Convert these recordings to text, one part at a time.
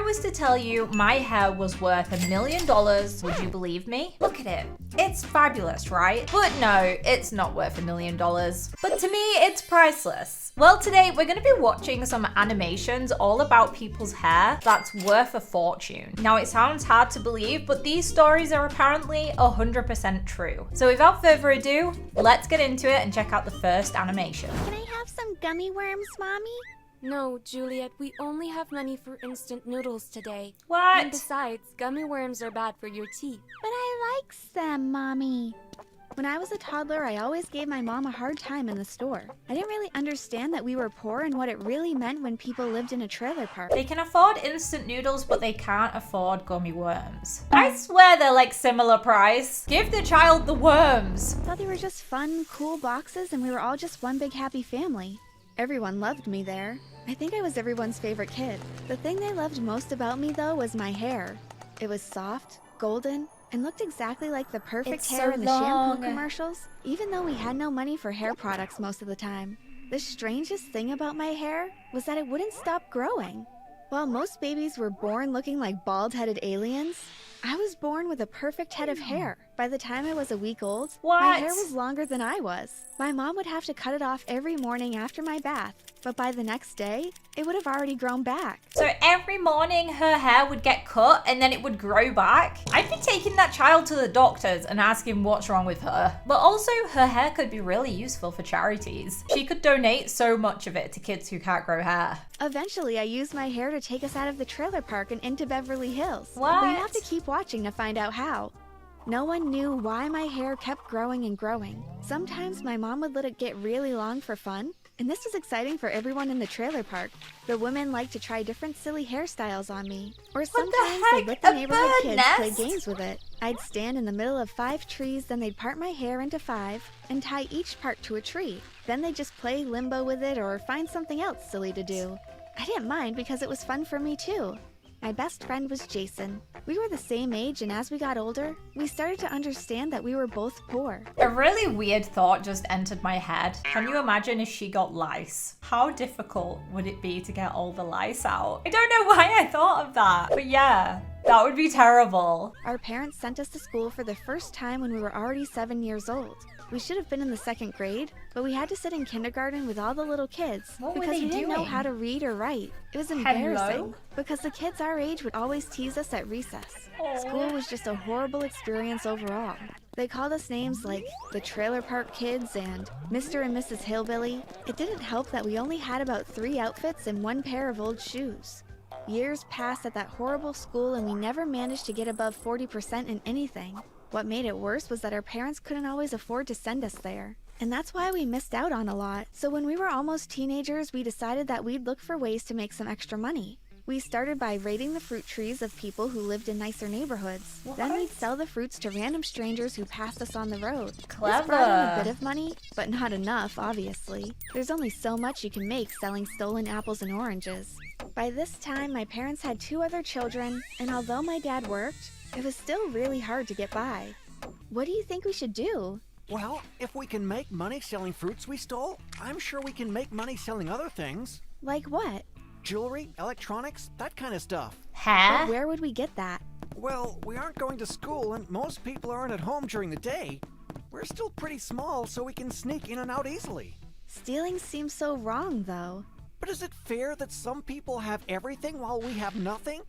was to tell you my hair was worth $1 million, would you believe me? Look at it. It's fabulous, right? But no, it's not worth $1 million. But to me, it's priceless. Well, today we're going to be watching some animations all about people's hair that's worth a fortune. Now, it sounds hard to believe, but these stories are apparently 100% true. So without further ado, let's get into it and check out the first animation. Can I have some gummy worms, Mommy? No, Juliet, we only have money for instant noodles today. What? And besides, gummy worms are bad for your teeth. But I like them, Mommy. When I was a toddler, I always gave my mom a hard time in the store. I didn't really understand that we were poor and what it really meant when people lived in a trailer park. They can afford instant noodles, but they can't afford gummy worms. I swear they're like similar price. Give the child the worms. I thought they were just fun, cool boxes and we were all just one big happy family. Everyone loved me there. I think I was everyone's favorite kid. The thing they loved most about me, though, was my hair. It was soft, golden, and looked exactly like the perfect hair in the shampoo commercials, even though we had no money for hair products most of the time. The strangest thing about my hair was that it wouldn't stop growing. While most babies were born looking like bald-headed aliens, I was born with a perfect head of hair. By the time I was a week old, my hair was longer than I was. My mom would have to cut it off every morning after my bath, but by the next day, it would have already grown back. So every morning her hair would get cut and then it would grow back? I'd be taking that child to the doctors and asking what's wrong with her. But also her hair could be really useful for charities. She could donate so much of it to kids who can't grow hair. Eventually, I used my hair to take us out of the trailer park and into Beverly Hills. What? We have to keep watching to find out how. No one knew why my hair kept growing and growing. Sometimes my mom would let it get really long for fun, and this was exciting for everyone in the trailer park. The women liked to try different silly hairstyles on me. Or sometimes they'd let the neighborhood kids play games with it. I'd stand in the middle of 5 trees, then they'd part my hair into 5 and tie each part to a tree. Then they'd just play limbo with it or find something else silly to do. I didn't mind because it was fun for me too. My best friend was Jason. We were the same age, and as we got older, we started to understand that we were both poor. A really weird thought just entered my head. Can you imagine if she got lice? How difficult would it be to get all the lice out? I don't know why I thought of that, but yeah, that would be terrible. Our parents sent us to school for the first time when we were already 7 years old. We should have been in the 2nd grade, but we had to sit in kindergarten with all the little kids because we didn't know how to read or write. It was embarrassing because the kids our age would always tease us at recess. School was just a horrible experience overall. They called us names like the Trailer Park Kids and Mr. and Mrs. Hillbilly. It didn't help that we only had about 3 outfits and 1 pair of old shoes. Years passed at that horrible school and we never managed to get above 40% in anything. What made it worse was that our parents couldn't always afford to send us there. And that's why we missed out on a lot. So when we were almost teenagers, we decided that we'd look for ways to make some extra money. We started by raiding the fruit trees of people who lived in nicer neighborhoods. Then we'd sell the fruits to random strangers who passed us on the road. Clever. This brought in a bit of money, but not enough, obviously. There's only so much you can make selling stolen apples and oranges. By this time, my parents had 2 other children, and although my dad worked, it was still really hard to get by. What do you think we should do? Well, if we can make money selling fruits we stole, I'm sure we can make money selling other things. Like what? Jewelry, electronics, that kind of stuff. Hair? But where would we get that? Well, we aren't going to school and most people aren't at home during the day. We're still pretty small, so we can sneak in and out easily. Stealing seems so wrong, though. But is it fair that some people have everything while we have nothing?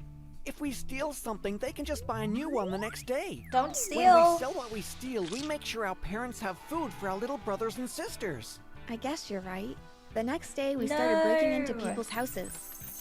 If we steal something, they can just buy a new one the next day. Don't steal. When we sell what we steal, we make sure our parents have food for our little brothers and sisters. I guess you're right. The next day, we started breaking into people's houses.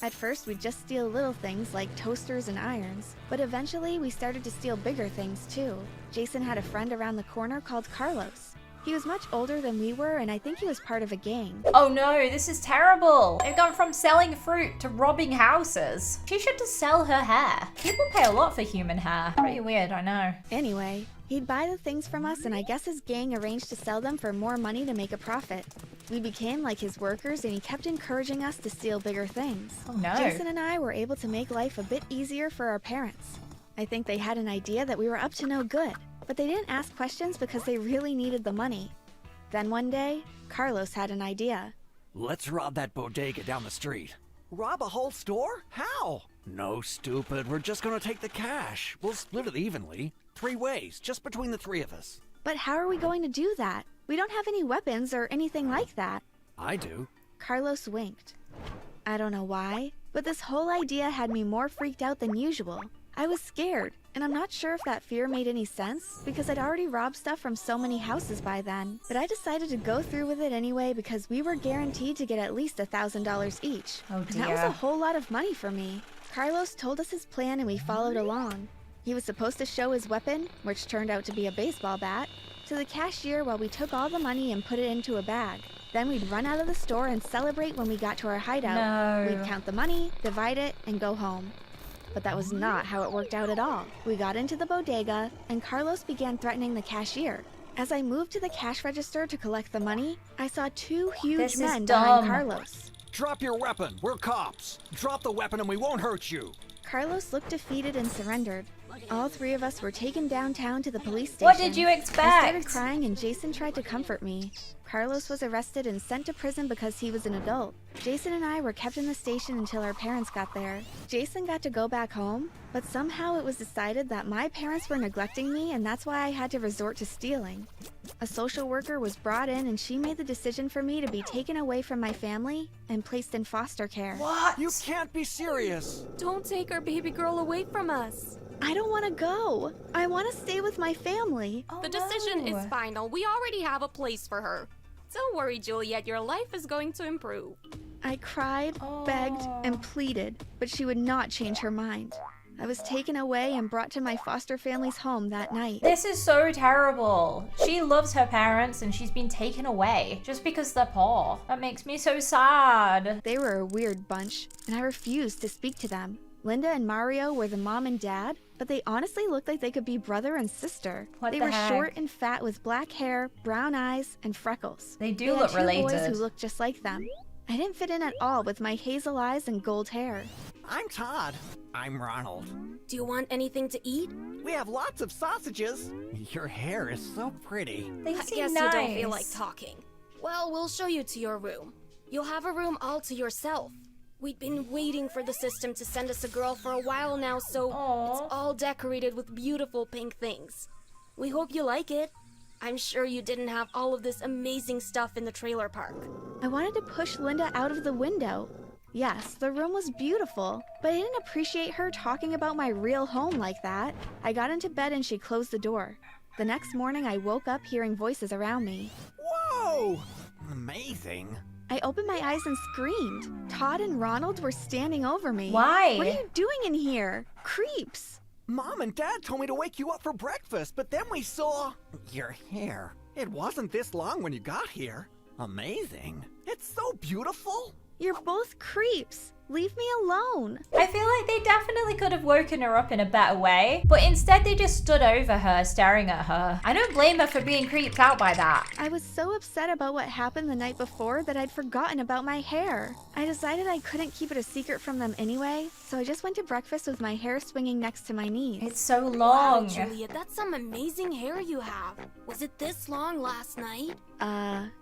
At first, we'd just steal little things like toasters and irons, but eventually we started to steal bigger things too. Jason had a friend around the corner called Carlos. He was much older than we were, and I think he was part of a gang. Oh no, this is terrible. They've gone from selling fruit to robbing houses. She should just sell her hair. People pay a lot for human hair. Pretty weird, I know. Anyway, he'd buy the things from us, and I guess his gang arranged to sell them for more money to make a profit. We became like his workers, and he kept encouraging us to steal bigger things. Oh no. Jason and I were able to make life a bit easier for our parents. I think they had an idea that we were up to no good, but they didn't ask questions because they really needed the money. Then one day, Carlos had an idea. Let's rob that bodega down the street. Rob a whole store? How? No, stupid. We're just gonna take the cash. We'll split it evenly. 3 ways, just between the 3 of us. But how are we going to do that? We don't have any weapons or anything like that. I do. Carlos winked. I don't know why, but this whole idea had me more freaked out than usual. I was scared, and I'm not sure if that fear made any sense because I'd already robbed stuff from so many houses by then. But I decided to go through with it anyway because we were guaranteed to get at least $1,000 each. Oh dear. And that was a whole lot of money for me. Carlos told us his plan and we followed along. He was supposed to show his weapon, which turned out to be a baseball bat, to the cashier while we took all the money and put it into a bag. Then we'd run out of the store and celebrate when we got to our hideout. No. We'd count the money, divide it, and go home. But that was not how it worked out at all. We got into the bodega, and Carlos began threatening the cashier. As I moved to the cash register to collect the money, I saw 2 huge men behind Carlos. Drop your weapon. We're cops. Drop the weapon and we won't hurt you. Carlos looked defeated and surrendered. All 3 of us were taken downtown to the police station. What did you expect? I started crying and Jason tried to comfort me. Carlos was arrested and sent to prison because he was an adult. Jason and I were kept in the station until our parents got there. Jason got to go back home, but somehow it was decided that my parents were neglecting me and that's why I had to resort to stealing. A social worker was brought in and she made the decision for me to be taken away from my family and placed in foster care. What? You can't be serious. Don't take our baby girl away from us. I don't want to go. I want to stay with my family. Oh, The decision no. is final. We already have a place for her. Don't worry, Juliet. Your life is going to improve. I cried, begged, and pleaded, but she would not change her mind. I was taken away and brought to my foster family's home that night. This is so terrible. She loves her parents and she's been taken away just because they're poor. That makes me so sad. They were a weird bunch, and I refused to speak to them. Linda and Mario were the mom and dad, but they honestly looked like they could be brother and sister. What They the were heck? short and fat with black hair, brown eyes, and freckles. They do They had look 2 related. boys who looked just like them. I didn't fit in at all with my hazel eyes and gold hair. I'm Todd. I'm Ronald. Do you want anything to eat? We have lots of sausages. Your hair is so pretty. They I seem guess nice. you don't feel like talking. Well, we'll show you to your room. You'll have a room all to yourself. We'd been waiting for the system to send us a girl for a while now, so it's all decorated with beautiful pink things. We hope you like it. I'm sure you didn't have all of this amazing stuff in the trailer park. I wanted to push Linda out of the window. Yes, the room was beautiful, but I didn't appreciate her talking about my real home like that. I got into bed and she closed the door. The next morning, I woke up hearing voices around me. Whoa! Amazing. I opened my eyes and screamed. Todd and Ronald were standing over me. Why? What are you doing in here? Creeps! Mom and Dad told me to wake you up for breakfast, but then we saw your hair. It wasn't this long when you got here. Amazing. It's so beautiful. You're both creeps. Leave me alone. I feel like they definitely could have woken her up in a better way, but instead they just stood over her, staring at her. I don't blame her for being creeped out by that. I was so upset about what happened the night before that I'd forgotten about my hair. I decided I couldn't keep it a secret from them anyway, so I just went to breakfast with my hair swinging next to my knees. It's so Wow, long. Juliet, that's some amazing hair you have. Was it this long last night?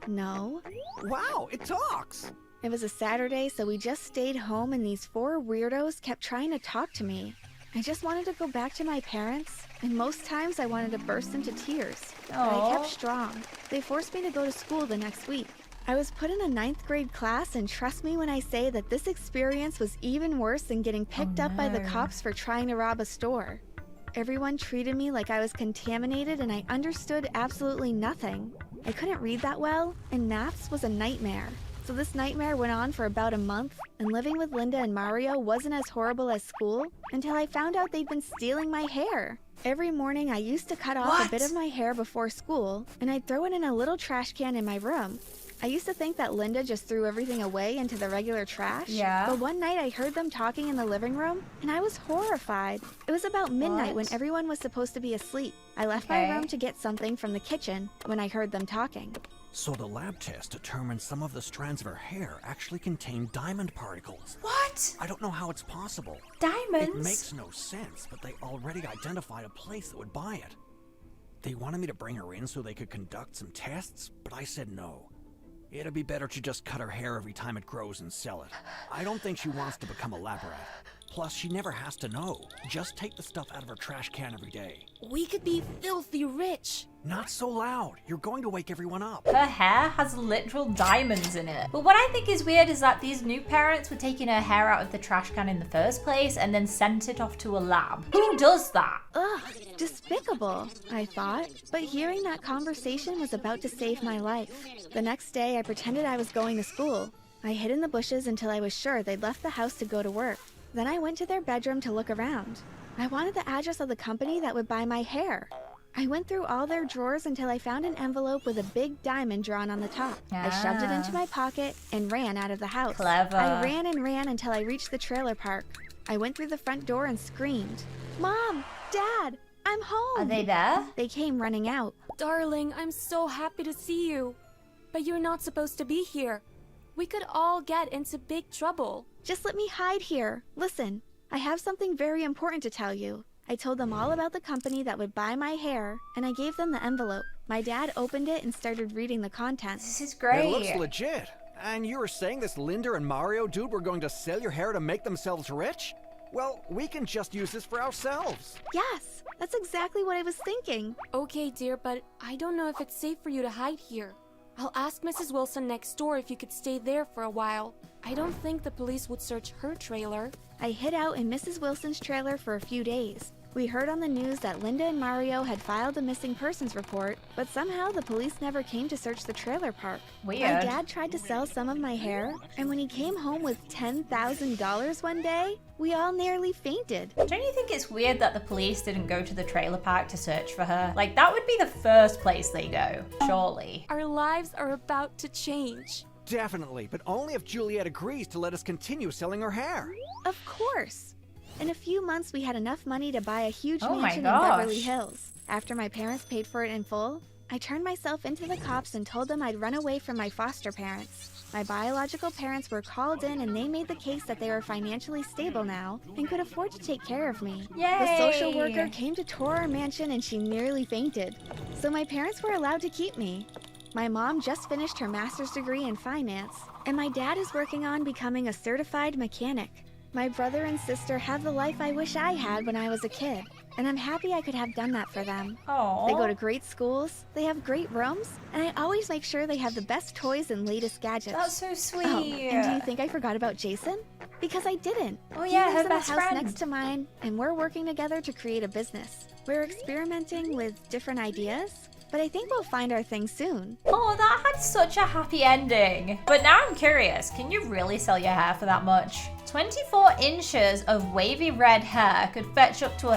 No. Wow, it talks. It was a Saturday, so we just stayed home and these 4 weirdos kept trying to talk to me. I just wanted to go back to my parents, and most times I wanted to burst into tears. But I kept strong. They forced me to go to school the next week. I was put in a 9th grade class, and trust me when I say that this experience was even worse than getting picked up by the cops for trying to rob a store. Everyone treated me like I was contaminated and I understood absolutely nothing. I couldn't read that well, and maths was a nightmare. So this nightmare went on for about a month, and living with Linda and Mario wasn't as horrible as school until I found out they'd been stealing my hair. Every morning I used to cut off a bit of my hair before school, and I'd throw it in a little trash can in my room. I used to think that Linda just threw everything away into the regular trash. Yeah. But one night I heard them talking in the living room, and I was horrified. It was about midnight when everyone was supposed to be asleep. I left my room to get something from the kitchen when I heard them talking. So the lab test determined some of the strands of her hair actually contained diamond particles. What? I don't know how it's possible. Diamonds? It makes no sense, but they already identified a place that would buy it. They wanted me to bring her in so they could conduct some tests, but I said no. It'd be better to just cut her hair every time it grows and sell it. I don't think she wants to become a lab rat. Plus, she never has to know. Just take the stuff out of her trash can every day. We could be filthy rich. Not so loud. You're going to wake everyone up. Her hair has literal diamonds in it. But what I think is weird is that these new parents were taking her hair out of the trash can in the first place and then sent it off to a lab. Who does that? Ugh, despicable, I thought. But hearing that conversation was about to save my life. The next day, I pretended I was going to school. I hid in the bushes until I was sure they'd left the house to go to work. Then I went to their bedroom to look around. I wanted the address of the company that would buy my hair. I went through all their drawers until I found an envelope with a big diamond drawn on the top. I shoved it into my pocket and ran out of the house. Clever. I ran and ran until I reached the trailer park. I went through the front door and screamed, "Mom! Dad! I'm home!" Are they there? They came running out. Darling, I'm so happy to see you. But you're not supposed to be here. We could all get into big trouble. Just let me hide here. Listen, I have something very important to tell you. I told them all about the company that would buy my hair, and I gave them the envelope. My dad opened it and started reading the contents. This is great. It looks legit. And you were saying this Linda and Mario dude were going to sell your hair to make themselves rich? Well, we can just use this for ourselves. Yes, that's exactly what I was thinking. Okay, dear, but I don't know if it's safe for you to hide here. I'll ask Mrs. Wilson next door if you could stay there for a while. I don't think the police would search her trailer. I hid out in Mrs. Wilson's trailer for a few days. We heard on the news that Linda and Mario had filed a missing persons report, but somehow the police never came to search the trailer park. Weird. My dad tried to sell some of my hair, and when he came home with $10,000 one day, we all nearly fainted. Don't you think it's weird that the police didn't go to the trailer park to search for her? Like, that would be the first place they go, surely. Our lives are about to change. Definitely, but only if Juliet agrees to let us continue selling her hair. Of course. In a few months, we had enough money to buy a huge Oh my mansion in gosh. Beverly Hills. After my parents paid for it in full, I turned myself into the cops and told them I'd run away from my foster parents. My biological parents were called in and they made the case that they were financially stable now and could afford to take care of me. Yay! The social worker came to tour our mansion and she nearly fainted. So my parents were allowed to keep me. My mom just finished her master's degree in finance, and my dad is working on becoming a certified mechanic. My brother and sister have the life I wish I had when I was a kid, and I'm happy I could have done that for them. Aww. They go to great schools, they have great rooms, and I always make sure they have the best toys and latest gadgets. That's so sweet. Oh, and do you think I forgot about Jason? Because I didn't. Oh He yeah, lives her in best the house friend. next to mine, and we're working together to create a business. We're experimenting with different ideas, but I think we'll find our thing soon. Oh, that had such a happy ending. But now I'm curious, can you really sell your hair for that much? 24 inches of wavy red hair could fetch up to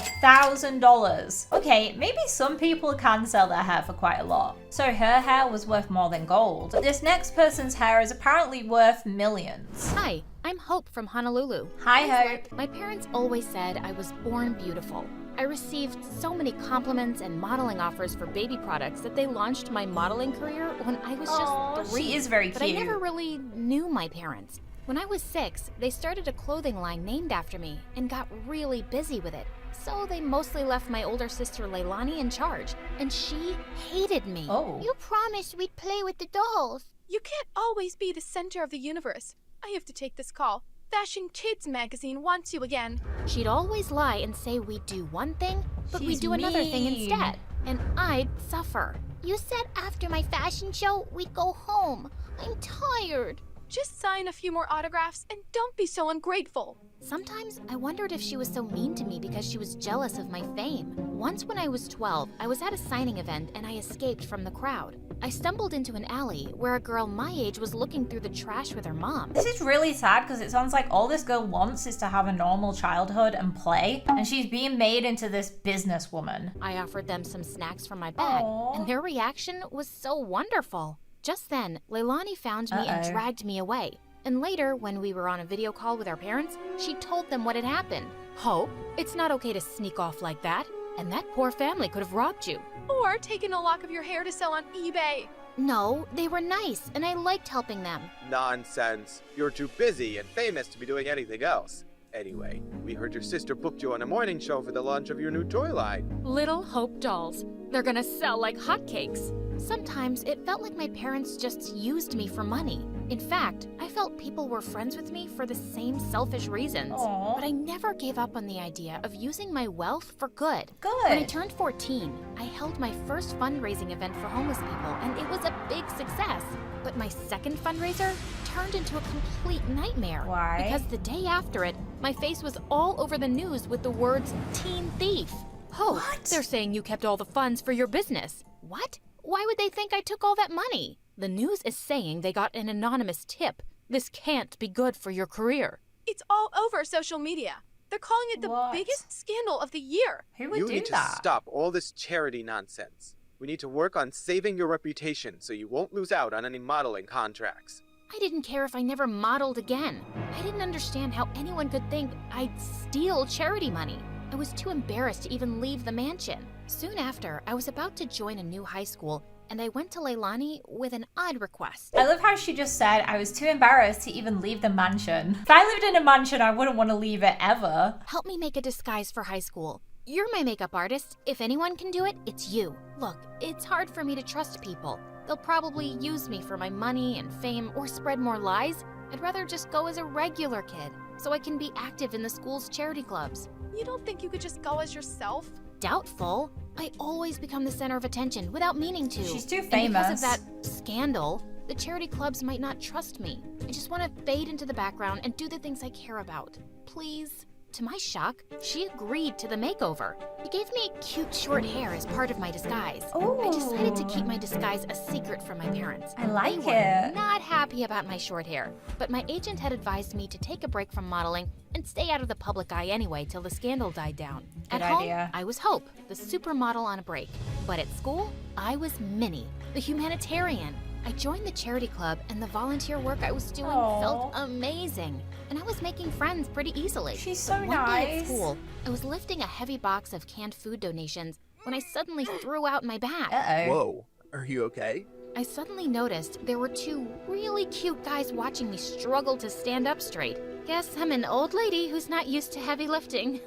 $1,000. Okay, maybe some people can sell their hair for quite a lot. So her hair was worth more than gold. This next person's hair is apparently worth millions. Hi, I'm Hope from Honolulu. Hi, Hope. My parents always said I was born beautiful. I received so many compliments and modeling offers for baby products that they launched my modeling career when I was Aw, just 3. she is very But I cute. never really knew my parents. When I was 6, they started a clothing line named after me and got really busy with it. So they mostly left my older sister Leilani in charge, and she hated me. Oh. You promised we'd play with the dolls. You can't always be the center of the universe. I have to take this call. Fashion Kids magazine wants you again. She'd always lie and say we'd do one thing, but She's we'd do another thing mean. instead, and I'd suffer. You said after my fashion show, we'd go home. I'm tired. Just sign a few more autographs and don't be so ungrateful. Sometimes I wondered if she was so mean to me because she was jealous of my fame. Once when I was 12, I was at a signing event and I escaped from the crowd. I stumbled into an alley where a girl my age was looking through the trash with her mom. This is really sad because it sounds like all this girl wants is to have a normal childhood and play, and she's being made into this businesswoman. I offered them some snacks from my bag, and their reaction was so wonderful. Just then, Leilani found me and dragged me away. And later, when we were on a video call with our parents, she told them what had happened. Hope, it's not okay to sneak off like that. And that poor family could have robbed you. Or taking a lock of your hair to sell on eBay. No, they were nice, and I liked helping them. Nonsense. You're too busy and famous to be doing anything else. Anyway, we heard your sister booked you on a morning show for the launch of your new toy line. Little Hope dolls. They're gonna sell like hotcakes. Sometimes it felt like my parents just used me for money. In fact, I felt people were friends with me for the same selfish reasons. Aw. But I never gave up on the idea of using my wealth for good. Good. When I turned 14, I held my first fundraising event for homeless people, and it was a big success. But my second fundraiser turned into a complete nightmare. Why? Because the day after it, my face was all over the news with the words teen thief. Oh, What? they're saying you kept all the funds for your business. What? Why would they think I took all that money? The news is saying they got an anonymous tip. This can't be good for your career. It's all over social media. They're calling it the What? biggest scandal of the year. Who would You do need to that? stop all this charity nonsense. We need to work on saving your reputation so you won't lose out on any modeling contracts. I didn't care if I never modeled again. I didn't understand how anyone could think I'd steal charity money. I was too embarrassed to even leave the mansion. Soon after, I was about to join a new high school, and I went to Leilani with an odd request. I love how she just said, I was too embarrassed to even leave the mansion. If I lived in a mansion, I wouldn't want to leave it ever. Help me make a disguise for high school. You're my makeup artist. If anyone can do it, it's you. Look, it's hard for me to trust people. They'll probably use me for my money and fame or spread more lies. I'd rather just go as a regular kid, so I can be active in the school's charity clubs. You don't think you could just go as yourself? Doubtful. I always become the center of attention without meaning to. She's too And because famous. of that scandal, the charity clubs might not trust me. I just want to fade into the background and do the things I care about. Please. To my shock, she agreed to the makeover. She gave me cute short hair as part of my disguise. I decided to keep my disguise a secret from my parents. I like They it. were not happy about my short hair, but my agent had advised me to take a break from modeling and stay out of the public eye anyway till the scandal died down. Good At home, idea. I was Hope, the supermodel on a break. But at school, I was Minnie, the humanitarian. I joined the charity club, and the volunteer work I was doing Aw. felt amazing. And I was making friends pretty easily. She's so One day nice. at school, I was lifting a heavy box of canned food donations when I suddenly threw out my bag. Uh-oh. Whoa, are you okay? I suddenly noticed there were two really cute guys watching me struggle to stand up straight. Guess I'm an old lady who's not used to heavy lifting.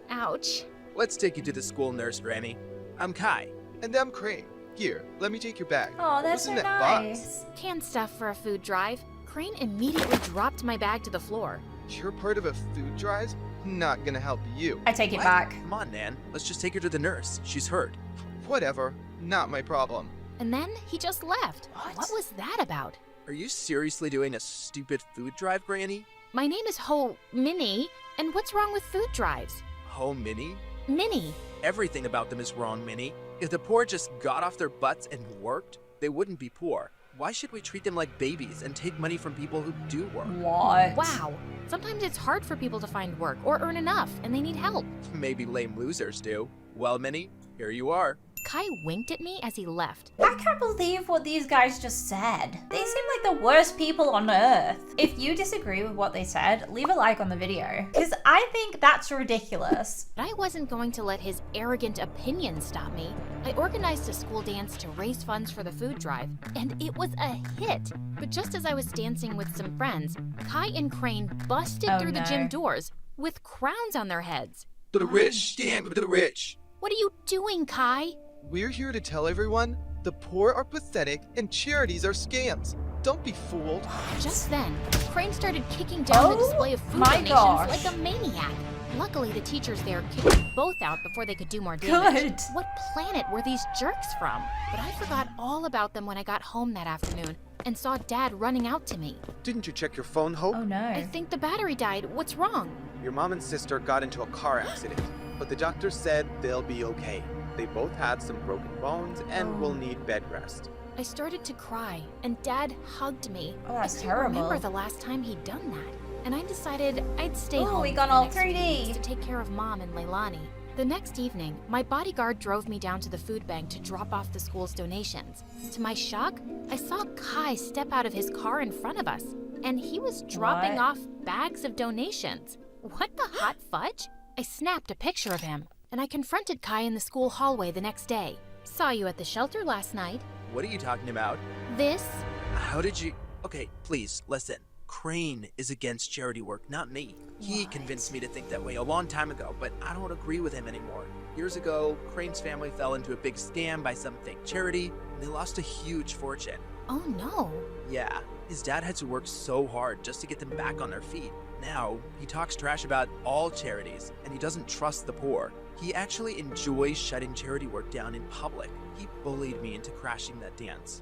Ouch. Let's take you to the school nurse, Granny. I'm Kai. And I'm Crane. Here, let me take your bag. Oh, that's What's so in that box? nice. Canned stuff for a food drive. Crane immediately dropped my bag to the floor. You're part of a food drive? Not gonna help you. I take it What? back. Come on, Nan. Let's just take her to the nurse. She's hurt. Whatever. Not my problem. And then he just left. What? was that about? Are you seriously doing a stupid food drive, Granny? My name is Minnie, and what's wrong with food drives? Home Minnie? Minnie. Everything about them is wrong, Minnie. If the poor just got off their butts and worked, they wouldn't be poor. Why should we treat them like babies and take money from people who do work? What? Wow. Sometimes it's hard for people to find work or earn enough, and they need help. Maybe lame losers do. Well, Minnie, here you are. Kai winked at me as he left. I can't believe what these guys just said. They seem like the worst people on earth. If you disagree with what they said, leave a like on the video, because I think that's ridiculous. But I wasn't going to let his arrogant opinion stop me. I organized a school dance to raise funds for the food drive, and it was a hit. But just as I was dancing with some friends, Kai and Crane busted Oh, through the no. gym doors with crowns on their heads. To the rich, stand with the rich. What are you doing, Kai? We're here to tell everyone the poor are pathetic and charities are scams. Don't be fooled. Just then, Crane started kicking down the Oh display of food my donations gosh. like a maniac. Luckily, the teachers there kicked them both out before they could do more damage. Good. What planet were these jerks from? But I forgot all about them when I got home that afternoon and saw Dad running out to me. Didn't you check your phone, Hope? Oh no. I think the battery died. What's wrong? Your mom and sister got into a car accident, but the doctor said they'll be okay. They both had some broken bones and will need bed rest. I started to cry, and Dad hugged me. Oh, that's I couldn't terrible. remember the last time he'd done that, and I decided I'd stay Oh, home we for got the all next few 3D. weeks to take care of Mom and Leilani. The next evening, my bodyguard drove me down to the food bank to drop off the school's donations. To my shock, I saw Kai step out of his car in front of us, and he was dropping What? off bags of donations. What the hot fudge? I snapped a picture of him, and I confronted Kai in the school hallway the next day. Saw you at the shelter last night. What are you talking about? This? How did you... Okay, please, listen. Crane is against charity work, not me. He What? convinced me to think that way a long time ago, but I don't agree with him anymore. Years ago, Crane's family fell into a big scam by some fake charity, and they lost a huge fortune. Oh no. Yeah, His dad had to work so hard just to get them back on their feet. Now, he talks trash about all charities, and he doesn't trust the poor. He actually enjoys shutting charity work down in public. He bullied me into crashing that dance.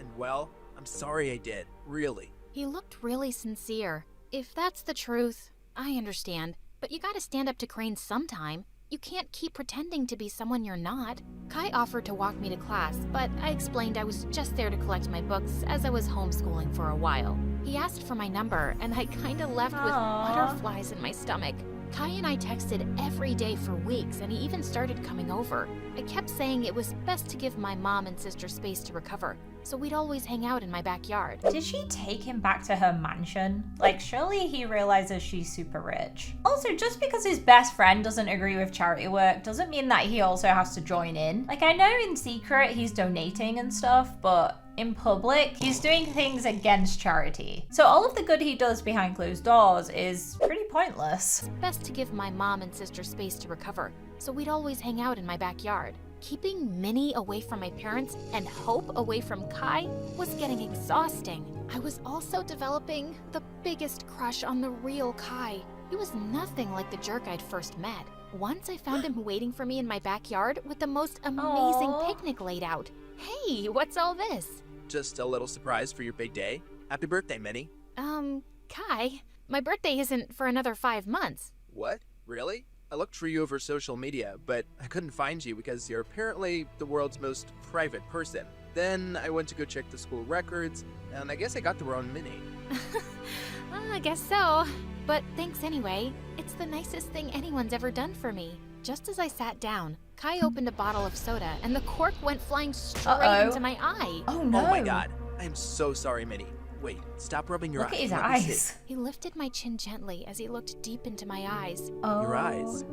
And well, I'm sorry I did, really. He looked really sincere. If that's the truth, I understand. But you gotta stand up to Crane sometime. You can't keep pretending to be someone you're not. Kai offered to walk me to class, but I explained I was just there to collect my books as I was homeschooling for a while. He asked for my number, and I kinda left with butterflies in my stomach. Kai and I texted every day for weeks, and he even started coming over. I kept saying it was best to give my mom and sister space to recover, so we'd always hang out in my backyard. Did she take him back to her mansion? Like, surely he realizes she's super rich. Also, just because his best friend doesn't agree with charity work doesn't mean that he also has to join in. Like, I know in secret he's donating and stuff, but in public, he's doing things against charity. So all of the good he does behind closed doors is pretty pointless. Best to give my mom and sister space to recover, so we'd always hang out in my backyard. Keeping Minnie away from my parents and Hope away from Kai was getting exhausting. I was also developing the biggest crush on the real Kai. He was nothing like the jerk I'd first met. Once I found him waiting for me in my backyard with the most amazing picnic laid out. Hey, what's all this? Just a little surprise for your big day. Happy birthday, Minnie. Kai, my birthday isn't for another 5 months. What? Really? I looked for you over social media, but I couldn't find you because you're apparently the world's most private person. Then I went to go check the school records, and I guess I got the wrong Minnie. I guess so. But thanks anyway. It's the nicest thing anyone's ever done for me. Just as I sat down, Kai opened a bottle of soda, and the cork went flying straight into my eye. Oh no. Oh my god. I am so sorry, Minnie. Wait, stop rubbing your eyes. Look at his Let me see. eyes. He lifted my chin gently as he looked deep into my eyes. Oh. Your eyes.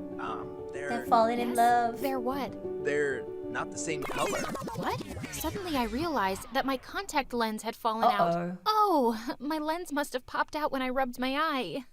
They're falling in love. They're what? They're not the same color. What? Suddenly I realized that my contact lens had fallen out. Oh, my lens must have popped out when I rubbed my eye.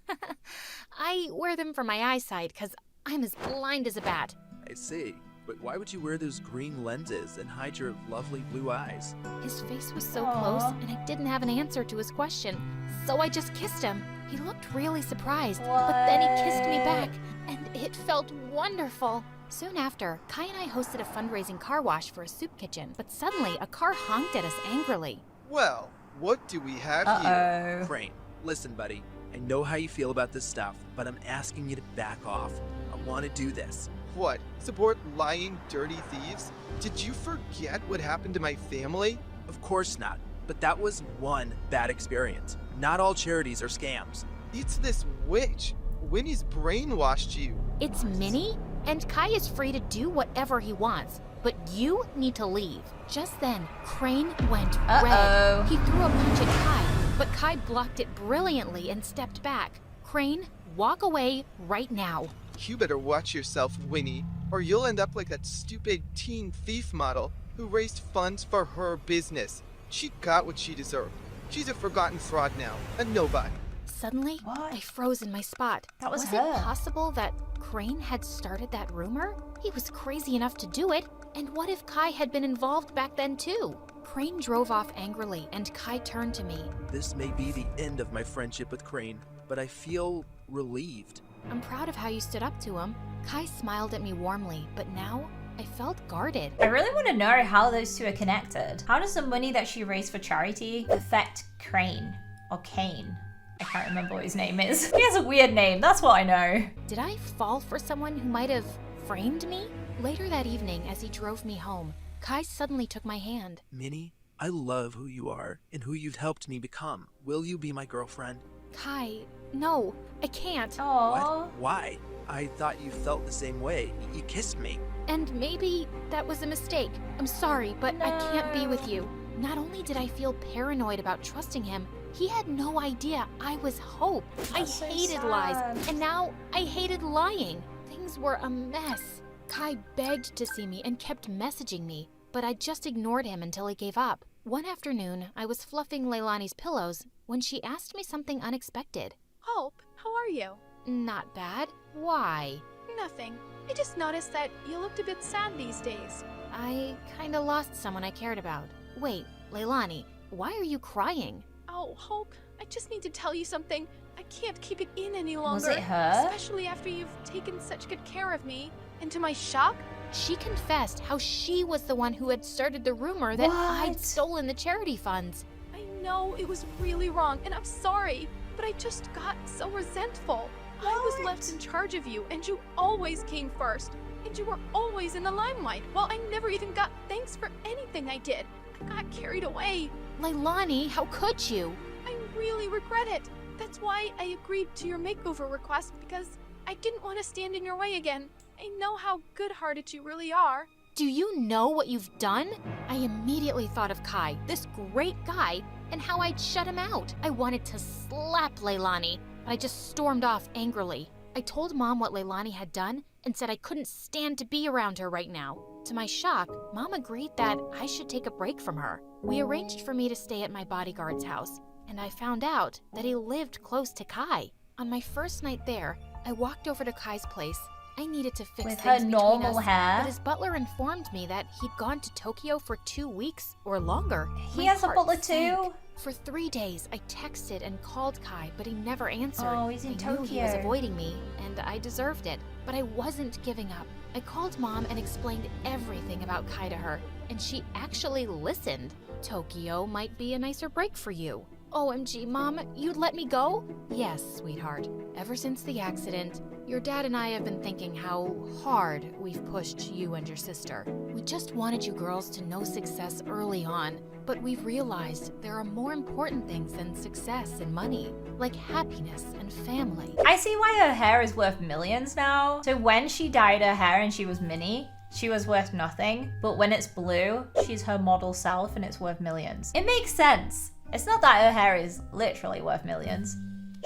I wear them for my eyesight because I'm as blind as a bat. I see. But why would you wear those green lenses and hide your lovely blue eyes? His face was so close, and I didn't have an answer to his question, so I just kissed him. He looked really surprised, but then he kissed me back, and it felt wonderful. Soon after, Kai and I hosted a fundraising car wash for a soup kitchen, but suddenly a car honked at us angrily. Well, what do we have here? Crane, listen, buddy. I know how you feel about this stuff, but I'm asking you to back off. I want to do this. What? Support lying, dirty thieves? Did you forget what happened to my family? Of course not. But that was one bad experience. Not all charities are scams. It's this witch. Winnie's brainwashed you. It's Minnie, and Kai is free to do whatever he wants. But you need to leave. Just then, Crane went red. He threw a punch at Kai, but Kai blocked it brilliantly and stepped back. Crane, walk away right now. You better watch yourself, Winnie, or you'll end up like that stupid teen thief model who raised funds for her business. She got what she deserved. She's a forgotten fraud now, a nobody. Suddenly, I froze in my spot. That was it her. Possible that Crane had started that rumor? He was crazy enough to do it. And what if Kai had been involved back then too? Crane drove off angrily, and Kai turned to me. This may be the end of my friendship with Crane, but I feel relieved. I'm proud of how you stood up to him. Kai smiled at me warmly, but now I felt guarded. I really want to know how those two are connected. How does the money that she raised for charity affect Crane? Or Kane? I can't remember what his name is. He has a weird name, that's what I know. Did I fall for someone who might have framed me? Later that evening, as he drove me home, Kai suddenly took my hand. Minnie, I love who you are and who you've helped me become. Will you be my girlfriend? Kai, no, I can't. Aww. What? Why? I thought you felt the same way. You kissed me. And maybe that was a mistake. I'm sorry, but I can't be with you. Not only did I feel paranoid about trusting him, he had no idea I was Hope. That's I so hated sad. lies, and now I hated lying. Things were a mess. Kai begged to see me and kept messaging me, but I just ignored him until he gave up. One afternoon, I was fluffing Leilani's pillows when she asked me something unexpected. Hope, how are you? Not bad. Why? Nothing. I just noticed that you looked a bit sad these days. I kinda lost someone I cared about. Wait, Leilani, why are you crying? Oh, Hope, I just need to tell you something. I can't keep it in any longer. Was it her? Especially after you've taken such good care of me. And to my shock, she confessed how she was the one who had started the rumor that I'd stolen the charity funds. I know it was really wrong, and I'm sorry, but I just got so resentful. I was left in charge of you, and you always came first. And you were always in the limelight, while I never even got thanks for anything I did. I got carried away. Leilani, how could you? I really regret it. That's why I agreed to your makeover request, because I didn't want to stand in your way again. I know how good-hearted you really are. Do you know what you've done? I immediately thought of Kai, this great guy, and how I'd shut him out. I wanted to slap Leilani, but I just stormed off angrily. I told Mom what Leilani had done and said I couldn't stand to be around her right now. To my shock, Mom agreed that I should take a break from her. We arranged for me to stay at my bodyguard's house, and I found out that he lived close to Kai. On my first night there, I walked over to Kai's place. I needed to fix with things her between normal us, hair. but his butler informed me that he'd gone to Tokyo for 2 weeks or longer. He My has a heart butler sank. too? For 3 days, I texted and called Kai, but he never answered. Oh, he's in I knew he was Tokyo. avoiding me, and I deserved it. But I wasn't giving up. I called Mom and explained everything about Kai to her, and she actually listened. Tokyo might be a nicer break for you. OMG, Mom, you'd let me go? Yes, sweetheart. Ever since the accident, your dad and I have been thinking how hard we've pushed you and your sister. We just wanted you girls to know success early on, but we've realized there are more important things than success and money, like happiness and family. I see why her hair is worth millions now. So when she dyed her hair and she was Minnie, she was worth nothing. But when it's blue, she's her model self and it's worth millions. It makes sense. It's not that her hair is literally worth millions.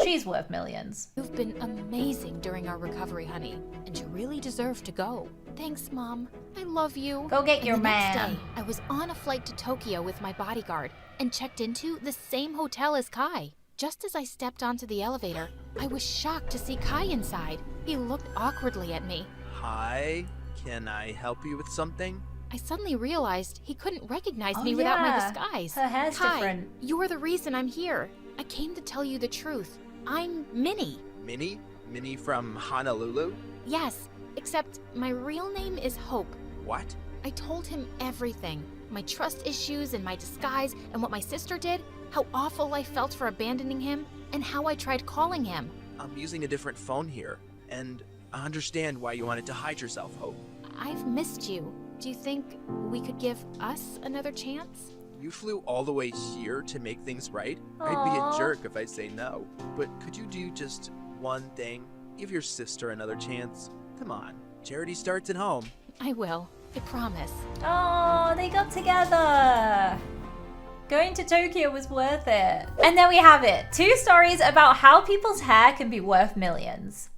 She's worth millions. You've been amazing during our recovery, honey, and you really deserve to go. Thanks, Mom. I love you. Go get your the next man. day, I was on a flight to Tokyo with my bodyguard and checked into the same hotel as Kai. Just as I stepped onto the elevator, I was shocked to see Kai inside. He looked awkwardly at me. Hi, can I help you with something? I suddenly realized he couldn't recognize me without my disguise. Her hair's Kai, different. you're the reason I'm here. I came to tell you the truth. I'm Minnie. Minnie? Minnie from Honolulu? Yes, except my real name is Hope. What? I told him everything. My trust issues and my disguise and what my sister did, how awful I felt for abandoning him, and how I tried calling him. I'm using a different phone here, and I understand why you wanted to hide yourself, Hope. I've missed you. Do you think we could give us another chance? You flew all the way here to make things right? I'd be a jerk if I say no. But could you do just one thing? Give your sister another chance. Come on, charity starts at home. I will. I promise. Oh, they got together. Going to Tokyo was worth it. And there we have it. 2 stories about how people's hair can be worth millions.